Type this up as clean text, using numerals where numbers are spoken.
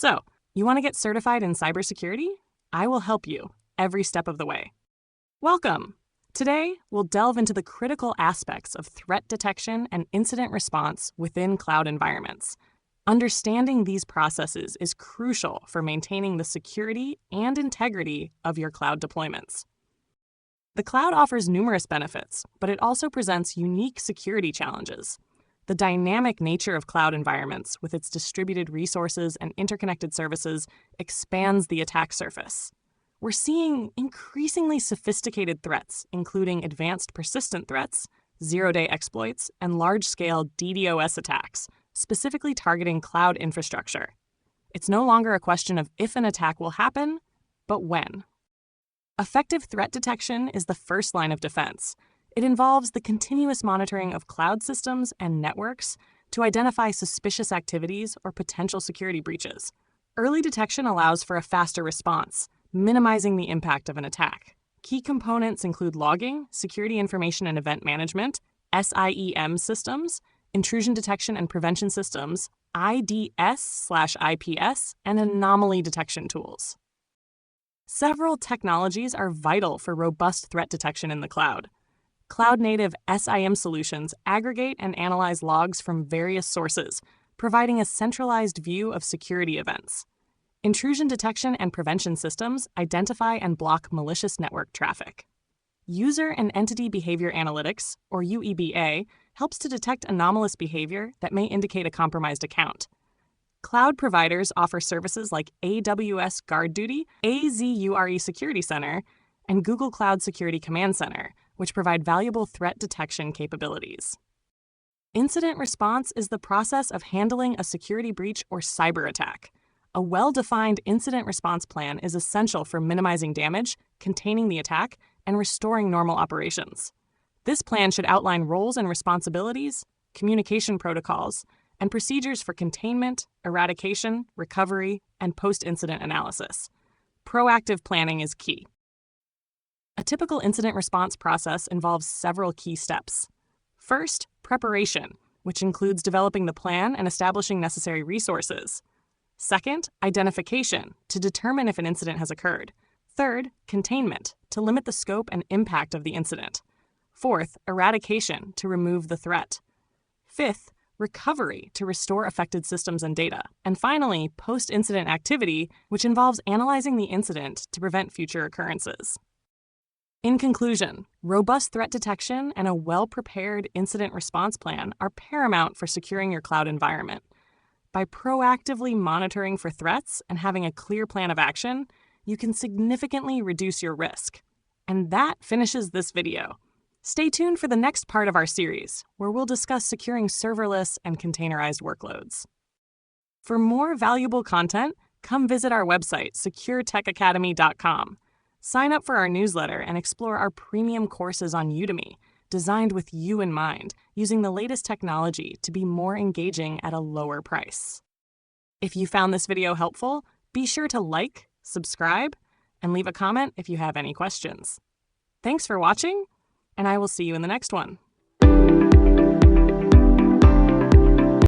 So, you want to get certified in cybersecurity? I will help you every step of the way. Welcome! Today, we'll delve into the critical aspects of threat detection and incident response within cloud environments. Understanding these processes is crucial for maintaining the security and integrity of your cloud deployments. The cloud offers numerous benefits, but it also presents unique security challenges. The dynamic nature of cloud environments, with its distributed resources and interconnected services, expands the attack surface. We're seeing increasingly sophisticated threats, including advanced persistent threats, zero-day exploits, and large-scale DDoS attacks, specifically targeting cloud infrastructure. It's no longer a question of if an attack will happen, but when. Effective threat detection is the first line of defense. It involves the continuous monitoring of cloud systems and networks to identify suspicious activities or potential security breaches. Early detection allows for a faster response, minimizing the impact of an attack. Key components include logging, security information and event management, SIEM systems, intrusion detection and prevention systems, IDS/IPS, and anomaly detection tools. Several technologies are vital for robust threat detection in the cloud. Cloud-native SIEM solutions aggregate and analyze logs from various sources, providing a centralized view of security events. Intrusion detection and prevention systems identify and block malicious network traffic. User and Entity Behavior Analytics, or UEBA, helps to detect anomalous behavior that may indicate a compromised account. Cloud providers offer services like AWS GuardDuty, Azure Security Center, and Google Cloud Security Command Center, which provide valuable threat detection capabilities. Incident response is the process of handling a security breach or cyber attack. A well-defined incident response plan is essential for minimizing damage, containing the attack, and restoring normal operations. This plan should outline roles and responsibilities, communication protocols, and procedures for containment, eradication, recovery, and post-incident analysis. Proactive planning is key. A typical incident response process involves several key steps. First, preparation, which includes developing the plan and establishing necessary resources. Second, identification, to determine if an incident has occurred. Third, containment, to limit the scope and impact of the incident. Fourth, eradication, to remove the threat. Fifth, recovery, to restore affected systems and data. And finally, post-incident activity, which involves analyzing the incident to prevent future occurrences. In conclusion, robust threat detection and a well-prepared incident response plan are paramount for securing your cloud environment. By proactively monitoring for threats and having a clear plan of action, you can significantly reduce your risk. And that finishes this video. Stay tuned for the next part of our series, where we'll discuss securing serverless and containerized workloads. For more valuable content, come visit our website, securetechacademy.com. Sign up for our newsletter and explore our premium courses on Udemy, designed with you in mind, using the latest technology to be more engaging at a lower price. If you found this video helpful, be sure to like, subscribe, and leave a comment if you have any questions. Thanks for watching, and I will see you in the next one.